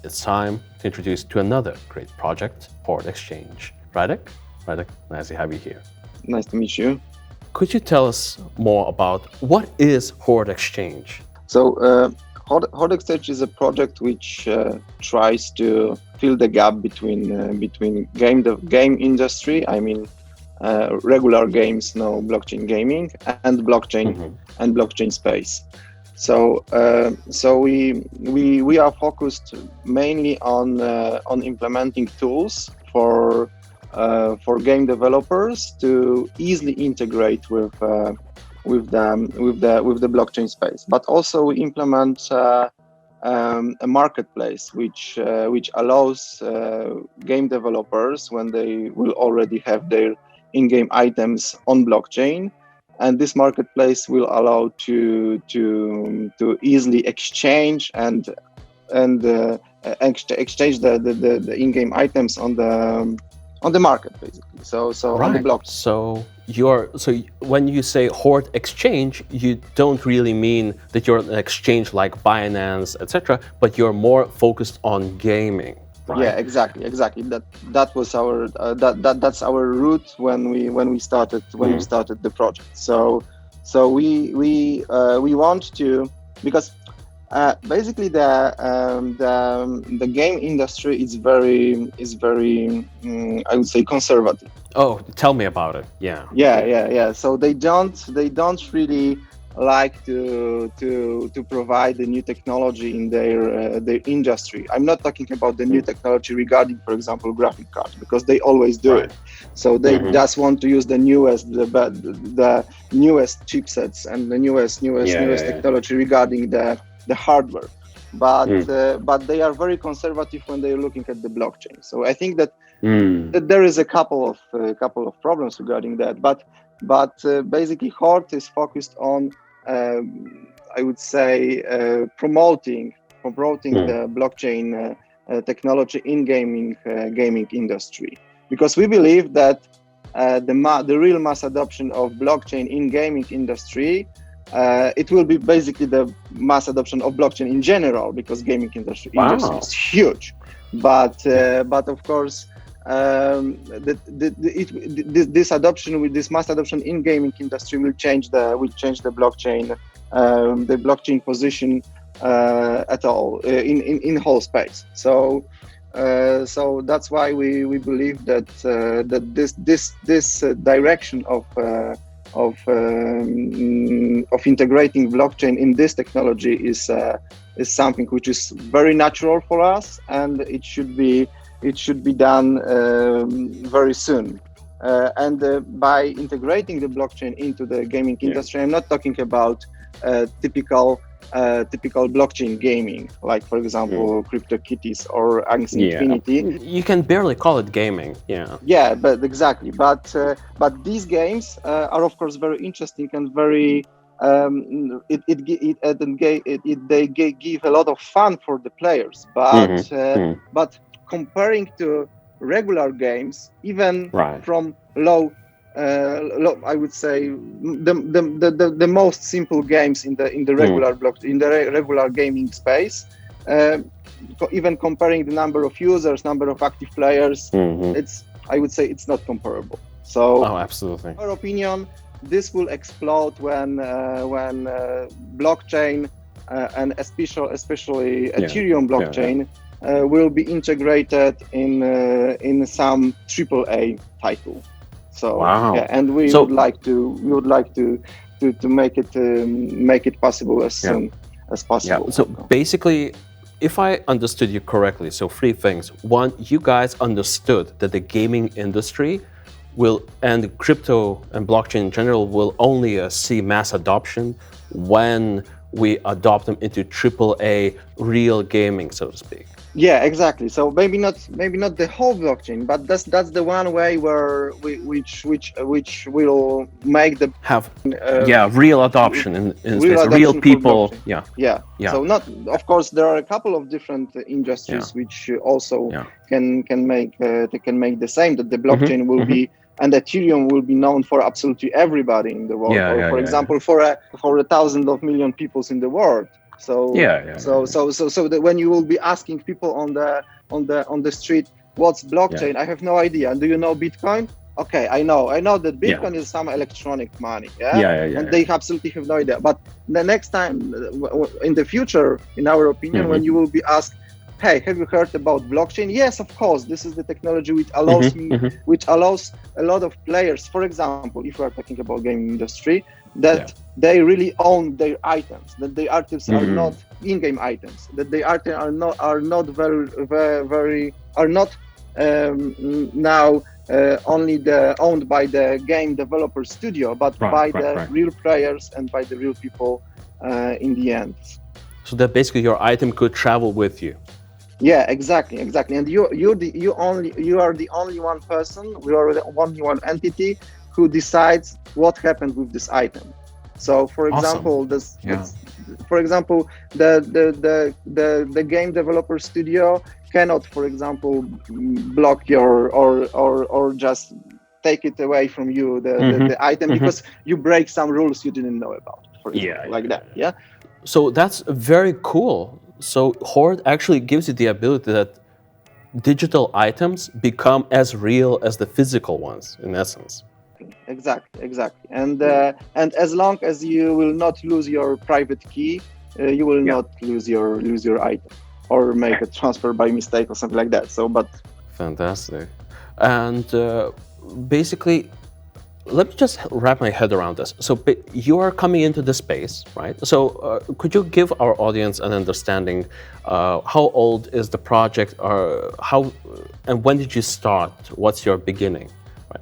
it's time to introduce to another great project, Horde Exchange. Radek, nice to have you here. Nice to meet you. Could you tell us more about what is Horde Exchange? So, Horde Exchange is a project which tries to fill the gap between game industry, I mean regular games, no blockchain gaming, and blockchain space. So we are focused mainly on implementing tools for game developers to easily integrate with the blockchain space. But also we implement a marketplace which allows game developers, when they will already have their in-game items on blockchain, and this marketplace will allow to easily exchange and exchange the in-game items on the market, basically. So right. On the block. So when you say Horde Exchange, you don't really mean that you're an exchange like Binance, etc., but you're more focused on gaming. Right? Yeah, exactly. That was our that's our route when we started the project. So we want to, because basically the game industry is very I would say conservative. Oh, tell me about it. Yeah. So they don't really like to provide the new technology in their industry. I'm not talking about the new technology regarding, for example, graphic cards, because they always do it. So they just want to use the newest chipsets and the newest technology regarding the hardware. But they are very conservative when they are looking at the blockchain. So I think that there is a couple of problems regarding that. But basically, Horde is focused on, I would say, promoting the blockchain technology in gaming industry, because we believe that the real mass adoption of blockchain in gaming industry, it will be basically the mass adoption of blockchain in general, because gaming industry is huge. But of course, this mass adoption in gaming industry will change the blockchain position at all in whole space. So that's why we believe that this direction of integrating blockchain in this technology is something which is very natural for us, and it should be done very soon. And by integrating the blockchain into the gaming industry, I'm not talking about typical blockchain gaming, like, for example, CryptoKitties or Axie Infinity. You can barely call it gaming. Yeah, but exactly. But these games are, of course, very interesting and very they give a lot of fun for the players. But comparing to regular games, even from low, I would say the most simple games in the regular regular gaming space, even comparing the number of users, number of active players, I would say it's not comparable. So, absolutely. In our opinion, this will explode when blockchain and especially Ethereum blockchain will be integrated in some AAA title. So and we would like to make it possible as soon as possible. Yeah. So basically, if I understood you correctly, so three things. One, you guys understood that the gaming industry and crypto and blockchain in general will only see mass adoption when we adopt them into AAA real gaming, so to speak. Yeah, exactly. So maybe not the whole blockchain, but that's the one way where which will make the real adoption in real people. Yeah. So not, of course, there are a couple of different industries which also can make the same, that the blockchain will be, and Ethereum will be known for absolutely everybody in the world. For example, for 1,000 million people in the world. So that when you will be asking people on the street, what's blockchain? I have no idea. And do you know Bitcoin? Okay, I know that Bitcoin is some electronic money, and they absolutely have no idea. But the next time, in the future, in our opinion, when you will be asked, hey, have you heard about blockchain? Yes, of course. This is the technology which allows which allows a lot of players, for example, if we are talking about gaming industry, that they really own their items, that their items are not in-game items, that their items are not now only owned by the game developer studio, but by the real players and by the real people in the end. So that basically your item could travel with you. Yeah, exactly. And you are the only one person, you are the only one entity who decides what happened with this item. So, for example, the game developer studio cannot, for example, block your or just take it away from you the item because you break some rules you didn't know about, for example, that. Yeah. So that's very cool. So Horde actually gives you the ability that digital items become as real as the physical ones, in essence. Exactly. And as long as you will not lose your private key, you will not lose your item or make a transfer by mistake or something like that. Fantastic. And basically, let me just wrap my head around this. So you are coming into the space, right? So could you give our audience an understanding? How old is the project? And when did you start? What's your beginning? Right?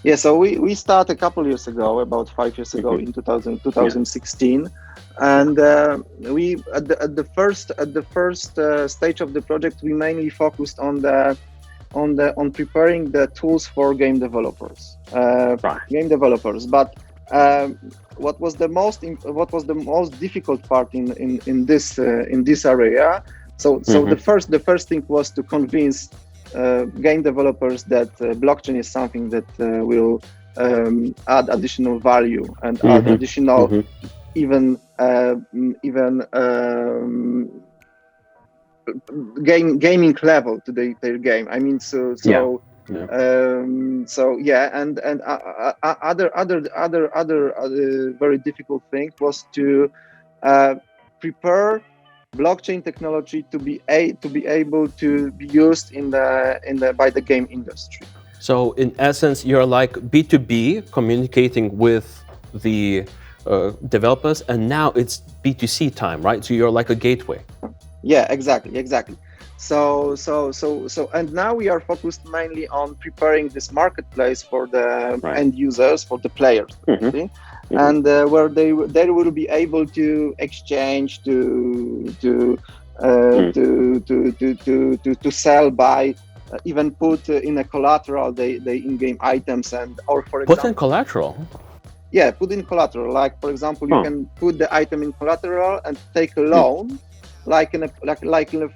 Yeah, so we started a couple years ago, about 5 years ago, in 2016, and we at the first stage of the project, we mainly focused on preparing the tools for game developers. But what was the most difficult part in this area? So the first thing was to convince game developers that blockchain is something that will add additional value and add additional even gaming level to their game. I mean, other very difficult thing was to prepare blockchain technology to be able to be used by the game industry. So in essence, you're like B2B communicating with the developers, and now it's B2C time, right? So you're like a gateway. Yeah, exactly. So and now we are focused mainly on preparing this marketplace for the end users, for the players, and where they will be able to exchange, to sell, buy, even put in a collateral the in-game items, or for example, put in collateral. Yeah, put in collateral. Like for example, you can put the item in collateral and take a loan. Like in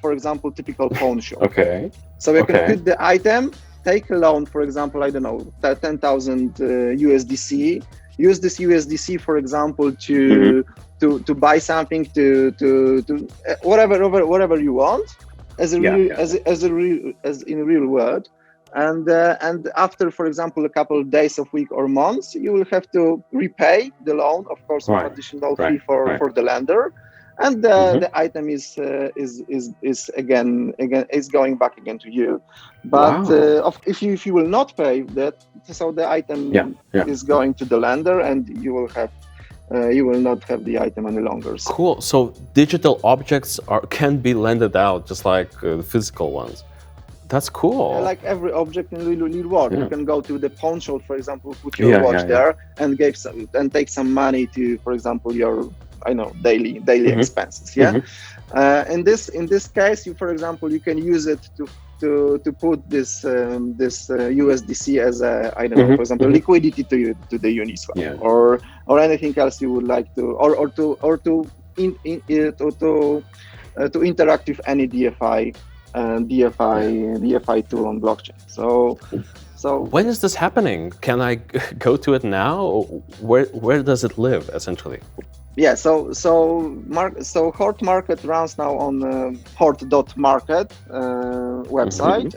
for example, typical pawn shop. Okay. So you can put the item, take a loan, for example, I don't know, 10,000 USDC. Use this USDC, for example, to buy something, to whatever you want, as in real world. And after, for example, a couple of days, of week or months, you will have to repay the loan, of course, with additional fee for the lender. And the item is again going back again to you, but if you will not pay that, so the item is going to the lender, and you will not have the item any longer. Cool. So digital objects can be lended out just like physical ones. That's cool. Like every object in real world, you can go to the pawn shop, for example, put your watch there, and take some money to, for example, your daily expenses. In this case, for example, you can use it to put this USDC as a for example, liquidity to the Uniswap, or anything else you would like to, or to interact with any DeFi tool on blockchain. So when is this happening? Can I go to it now? Where does it live essentially? Yeah, so Horde Market runs now on Horde.market website,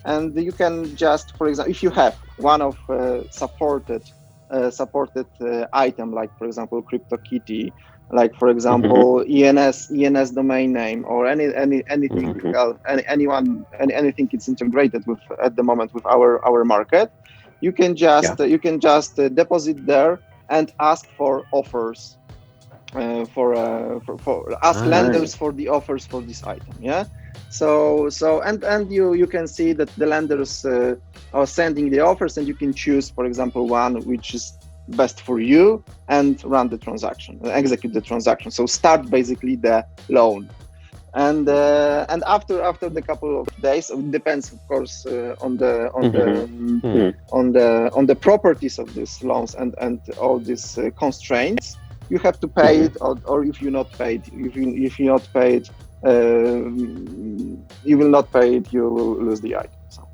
and you can just, for example, if you have one of supported item, like for example CryptoKitty, like for example ENS domain name, or anything else, anything it's integrated with at the moment with our market, you can just deposit there and ask for offers, ask lenders for the offers for this item. Yeah, and you can see that the lenders are sending the offers, and you can choose, for example, one which is best for you, and run the transaction, execute the transaction. So start basically the loan. And after the couple of days, it depends, of course, on the properties of these loans and all these constraints. You have to pay it, or if you're not paid, if you're not paid, you will not pay it. You will lose the item. So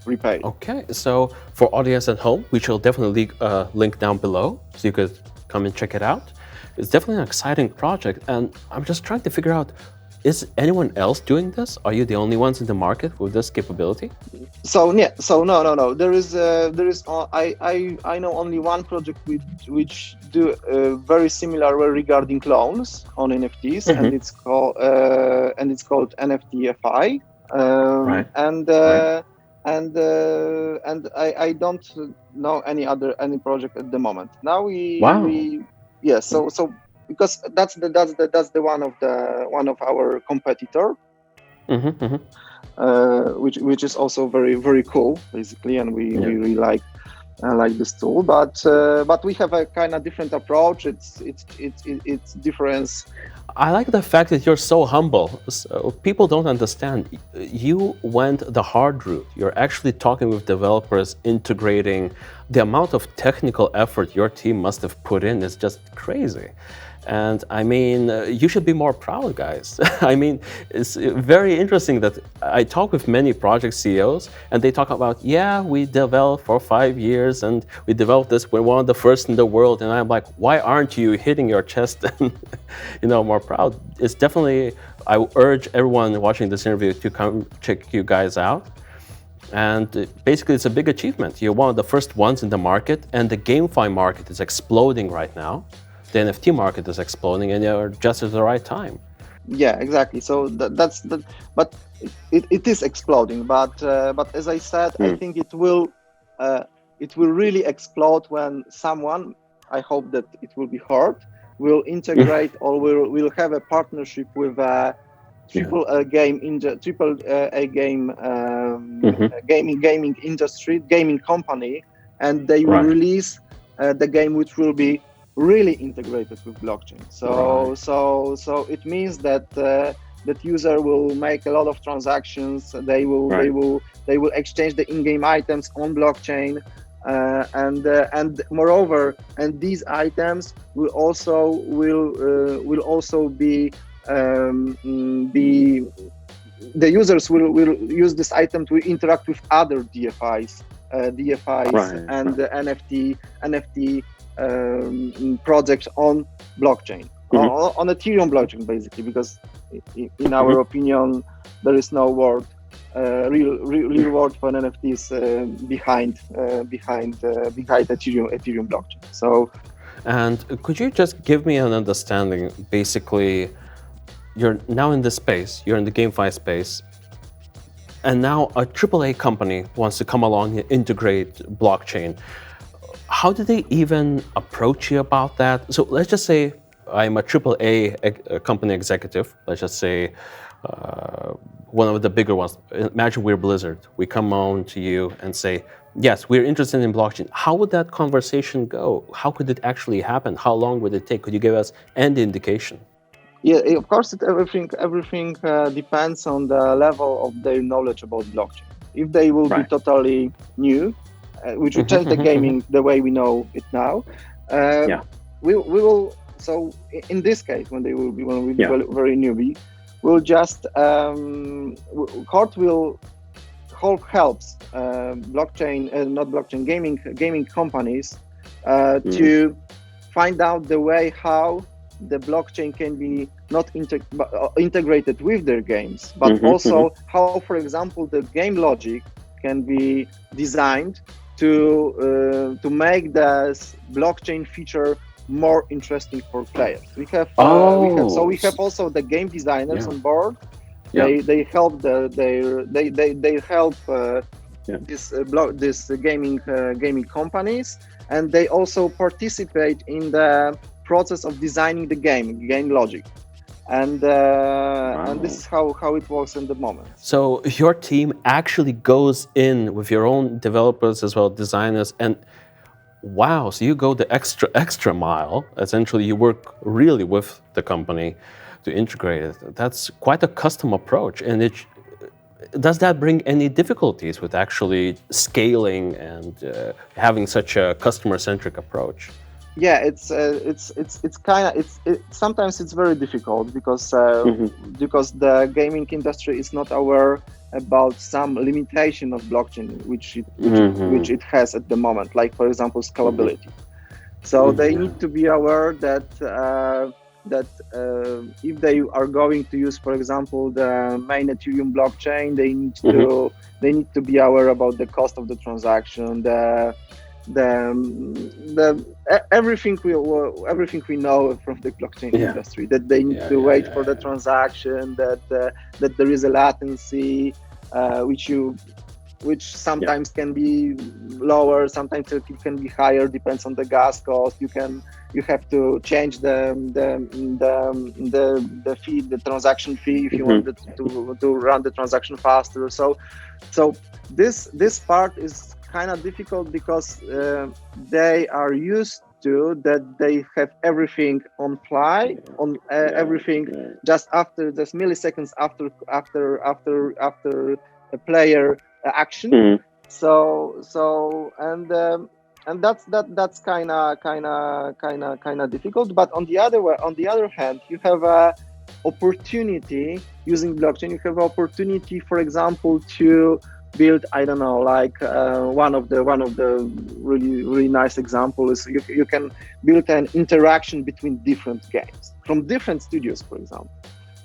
repay. Okay, so for audience at home, we shall definitely link down below so you could come and check it out. It's definitely an exciting project, and I'm just trying to figure out, is anyone else doing this? Are you the only ones in the market with this capability? So no. There is I know only one project which do very similar regarding loans on NFTs, and it's called NFTFI. And I don't know any project at the moment. Now so because that's the one of our competitor, which is also very, very cool, basically, and we really like this tool. But we have a kind of different approach. It's difference. I like the fact that you're so humble. So people don't understand. You went the hard route. You're actually talking with developers, integrating. The amount of technical effort your team must have put in is just crazy. And I mean, you should be more proud, guys. I mean, it's very interesting that I talk with many project CEOs, and they talk about, yeah, we developed for 5 years and we developed this. We're one of the first in the world. And I'm like, why aren't you hitting your chest and, more proud? It's definitely, I urge everyone watching this interview to come check you guys out. And basically, it's a big achievement. You're one of the first ones in the market, and the GameFi market is exploding right now. The NFT market is exploding, and you're just at the right time. Yeah, exactly. So but it is exploding. But as I said, I think it will really explode when someone, I hope that it will be Horde, will integrate or will have a partnership with a triple A game gaming industry, gaming company, and they will release the game, which will be really integrated with blockchain. So it means that that user will make a lot of transactions. They will exchange the in-game items on blockchain, and moreover, and these items will also be the users will use this item to interact with other DFIs and NFT projects on blockchain, on Ethereum blockchain, basically, because in our opinion, there is no real world for NFTs behind Ethereum blockchain. So, and could you just give me an understanding? Basically, you're now in this space, you're in the GameFi space, and now a AAA company wants to come along and integrate blockchain. How do they even approach you about that? So let's just say I'm a AAA company executive. Let's just say one of the bigger ones. Imagine we're Blizzard. We come on to you and say, yes, we're interested in blockchain. How would that conversation go? How could it actually happen? How long would it take? Could you give us any indication? Yeah, of course, everything depends on the level of their knowledge about blockchain. If they will be totally new, which will change the gaming the way we know it now, we will. So in this case, when we will be very newbie, we'll just Horde helps gaming companies to find out the way how the blockchain can be not integrated with their games, but also how, for example, the game logic can be designed to make this blockchain feature more interesting for players. We have also the game designers on board. They help they help this gaming companies, and they also participate in the process of designing the game logic, and this is how it works in the moment. So your team actually goes in with your own developers as well, designers, and wow, so you go the extra mile. Essentially, you work really with the company to integrate it. That's quite a custom approach. And does that bring any difficulties with actually scaling and having such a customer-centric approach? Yeah, it's kind of sometimes it's very difficult because the gaming industry is not aware about some limitation of blockchain which it has at the moment, like for example scalability. So they need to be aware that if they are going to use, for example, the main Ethereum blockchain, they need to be aware about the cost of the transaction, everything we know from the blockchain industry, that they need to wait for the transaction, that there is a latency, which sometimes can be lower, sometimes it can be higher, depends on the gas cost. You have to change the fee, the transaction fee, if you want to run the transaction faster. So this part is kind of difficult because they are used to that they have everything on fly, everything just after just milliseconds after a player action. So and that's kind of difficult. But on the other hand, you have a opportunity using blockchain. You have an opportunity, for example, to build, I don't know, like one of the really nice example is you can build an interaction between different games from different studios. For example,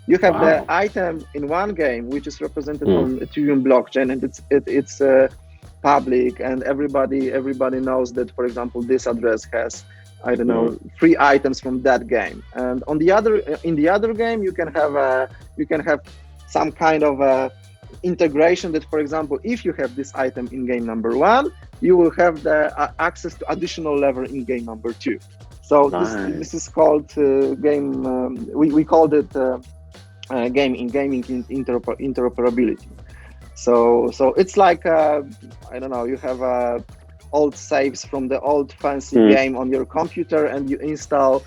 you have the item in one game which is represented on Ethereum blockchain, and it's public, and everybody knows that, for example, this address has, I don't know, 3 items from that game. And in the other game, you can have some kind of a integration that, for example, if you have this item in game number 1, you will have the access to additional level in game number 2. So this is called game. We called it gaming interoperability. So it's like I don't know. You have old saves from the old fancy game on your computer, and you install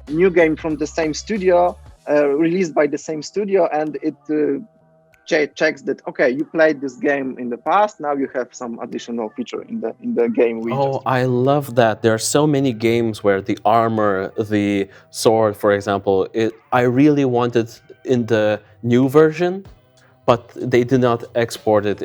new game from the same studio, released by the same studio, and it checks that, okay, you played this game in the past, now you have some additional feature in the game. I love that. There are so many games where the armor, the sword, for example, I really wanted in the new version, but they did not export it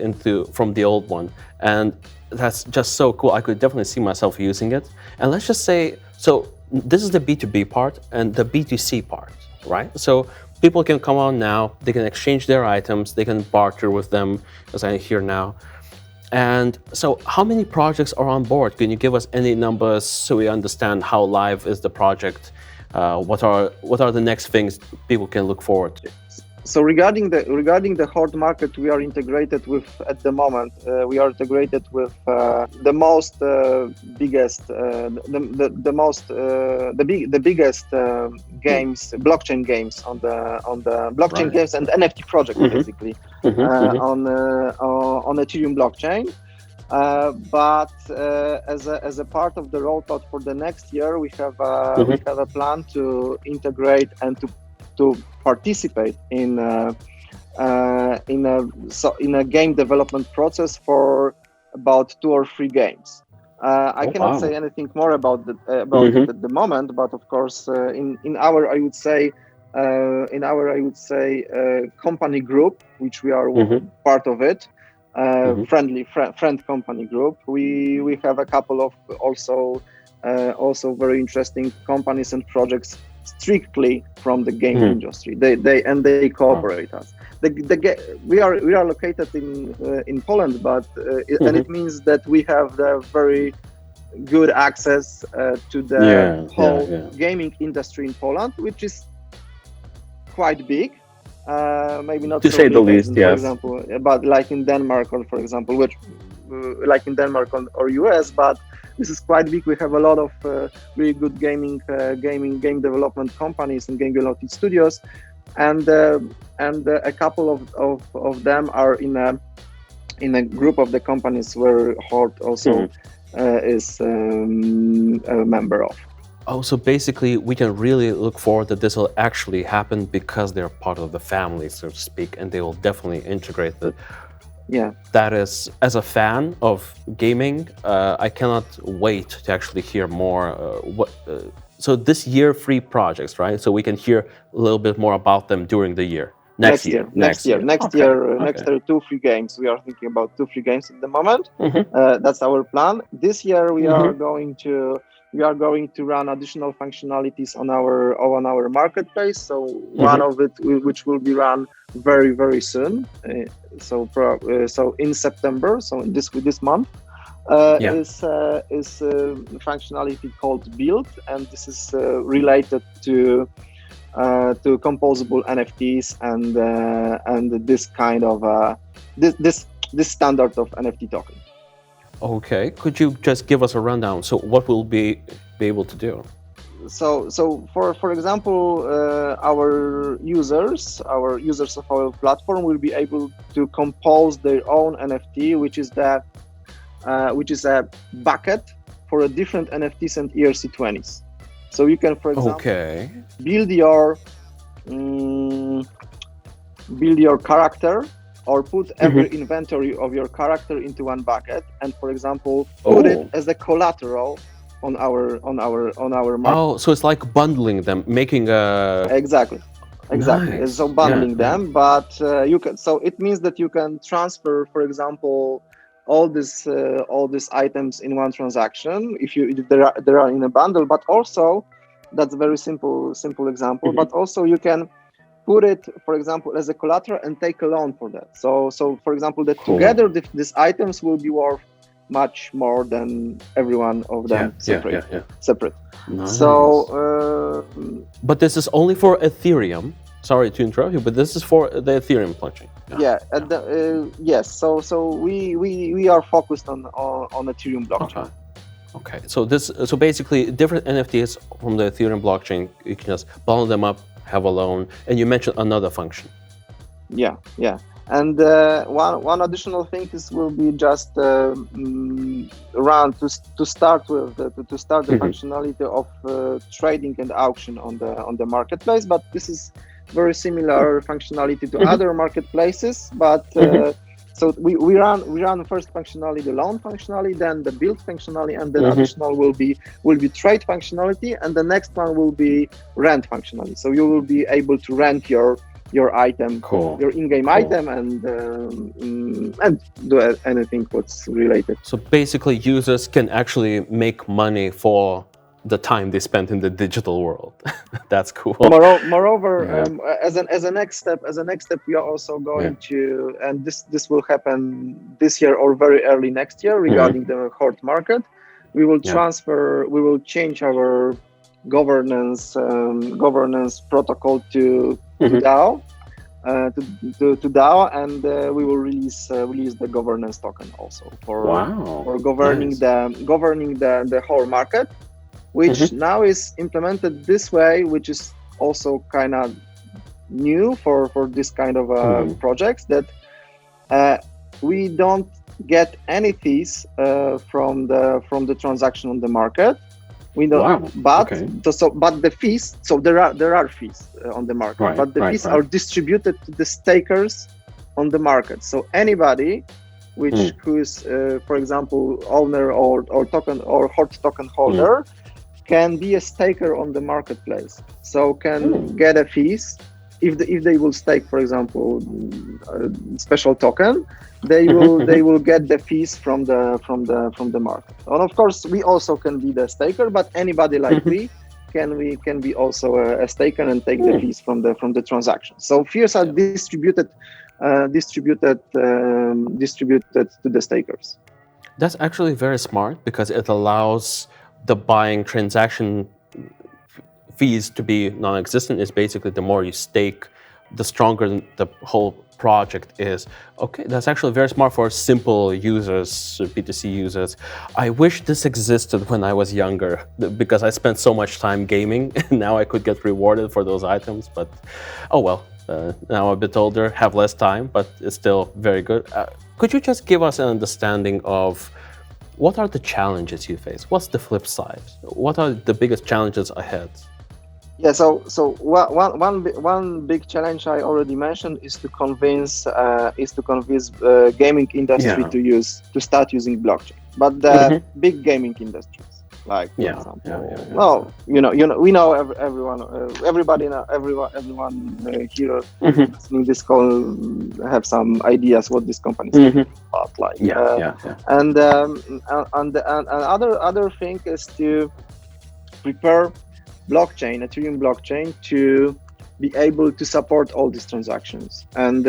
from the old one. And that's just so cool. I could definitely see myself using it. And let's just say, so this is the B2B part and the B2C part, right? So people can come on now, they can exchange their items, they can barter with them, as I hear now. And so how many projects are on board? Can you give us any numbers so we understand how live is the project? What are the next things people can look forward to? So regarding the Horde market, we are integrated with, at the moment, the most biggest games, blockchain games on the blockchain games and NFT project basically on Ethereum blockchain. But as a part of the roadmap for the next year, we have a plan to integrate and to participate in a game development process for about 2 or 3 games. I cannot say anything more about it at the moment, but of course, in our company group, which we are part of it, friend company group, we have a couple of also also very interesting companies and projects strictly from the game industry. They cooperate us. We are located in Poland, but and it means that we have the very good access to the whole gaming industry in Poland, which is quite big. Maybe not to so say big, the least, for example, but like in Denmark, or for example, which like in Denmark or US, but this is quite big. We have a lot of really good game development companies and game development studios, and a couple of them are in a group of the companies where Horde also is a member of. Oh, so basically we can really look forward that this will actually happen because they're part of the family, so to speak, and they will definitely integrate it. Yeah. That is, as a fan of gaming, I cannot wait to actually hear more. So this year, 3 projects, right? So we can hear a little bit more about them during the year. Next year, 2-3 games. We are thinking about 2-3 games at the moment. That's our plan. This year we are going to run additional functionalities on our marketplace. So one of it, which will be run very, very soon. So in September, so this month, is functionality called Build, and this is related to composable NFTs and this kind of this standard of NFT token. Okay, could you just give us a rundown? So what will be able to do? So for example, our users of our platform will be able to compose their own NFT, which is a bucket for a different NFTs and ERC20s. So you can, for example, build your character, or put every inventory of your character into one bucket, and, for example, put it as a collateral on our market. Oh, so it's like bundling them, making a exactly. Nice. So bundling them, but you can. So it means that you can transfer, for example, all these items in one transaction if they are in a bundle. But also, that's a very simple example. But also you can put it, for example, as a collateral and take a loan for that. So for example, that together these items will be worth much more than every one of them separate. Nice. So, but this is only for Ethereum. Sorry to interrupt you, but this is for the Ethereum blockchain. Yes. So we are focused on Ethereum blockchain. Okay. So basically, different NFTs from the Ethereum blockchain, you can just bundle them up, have a loan, and you mentioned another function. Yeah. And one additional thing will be just run to start with the functionality of trading and auction on the marketplace. But this is very similar functionality to other marketplaces. But so we run first functionality, the loan functionality, then the build functionality, and then additional will be trade functionality, and the next one will be rent functionality. So you will be able to rent your item, your in-game item, and do anything what's related. So basically, users can actually make money for the time they spent in the digital world. That's cool. Moreover, as a next step, we are also going to, and this will happen this year or very early next year regarding the Horde market. We will change our governance protocol to DAO, to DAO, and we will release the governance token also for governing the whole market, which now is implemented this way, which is also kind of new for this kind of projects, that we don't get any fees from the transaction on the market. We don't, but the fees. So there are fees on the market, but the fees are distributed to the stakers on the market. So anybody who is, for example, owner or token or Horde token holder can be a staker on the marketplace. So can get a fees if they will stake, for example, a special token. they will get the fees from the market. And of course, we also can be the staker, but anybody like we can be also a staker and take the fees from the transaction. So fees are distributed to the stakers. That's actually very smart because it allows the buying transaction fees to be non-existent. It's basically the more you stake, the stronger the whole project is. Okay, that's actually very smart for simple users, B2C users. I wish this existed when I was younger because I spent so much time gaming and now I could get rewarded for those items, but oh well. Now I'm a bit older, have less time, but it's still very good. Could you just give us an understanding of what are the challenges you face? What's the flip side? What are the biggest challenges ahead? Yeah, so one big challenge I already mentioned is to convince gaming industry to start using blockchain. But the big gaming industries, like for example, we know everybody here listening this call have some ideas what these companies about, like and other thing is to prepare Ethereum blockchain to be able to support all these transactions and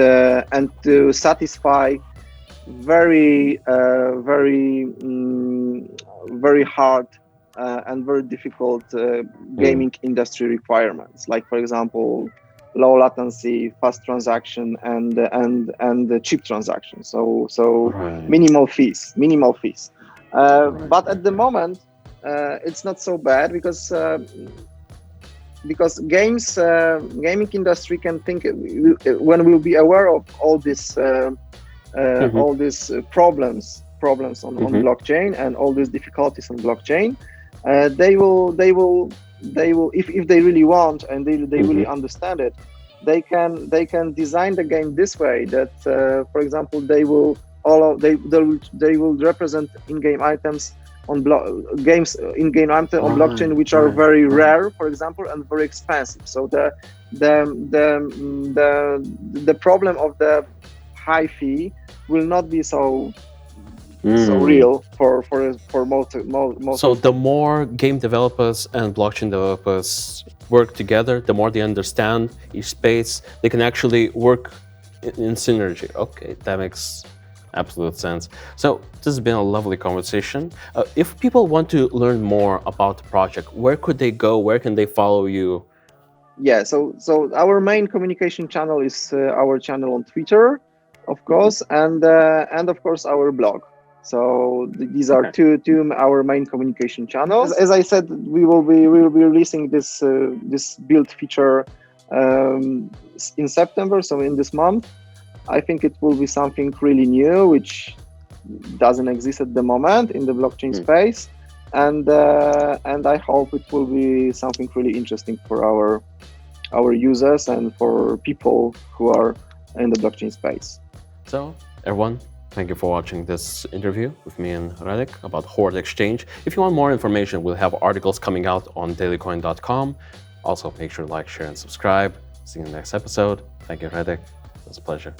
to satisfy very hard and very difficult gaming industry requirements, like for example low latency, fast transaction, and cheap transactions. So minimal fees. But at the moment, it's not so bad because gaming industry can think when we'll be aware of all these problems on blockchain and all these difficulties on blockchain, they will if they really want and they really understand it, they can design the game this way that for example they will represent in-game items on in-game items on blockchain which are very rare, for example, and very expensive. So the problem of the high fee will not be so real for most. So the more game developers and blockchain developers work together, the more they understand each space, they can actually work in synergy. Okay, that makes absolute sense. So this has been a lovely conversation. If people want to learn more about the project, where could they go? Where can they follow you? Yeah, so our main communication channel is our channel on Twitter, of course, and of course our blog. So these are two our main communication channels. As I said, we will be releasing this build feature in September, so in this month. I think it will be something really new, which doesn't exist at the moment in the blockchain space, and I hope it will be something really interesting for our users and for people who are in the blockchain space. So, everyone, thank you for watching this interview with me and Radek about Horde Exchange. If you want more information, we'll have articles coming out on DailyCoin.com. Also, make sure to like, share, and subscribe. See you in the next episode. Thank you, Radek. It was a pleasure.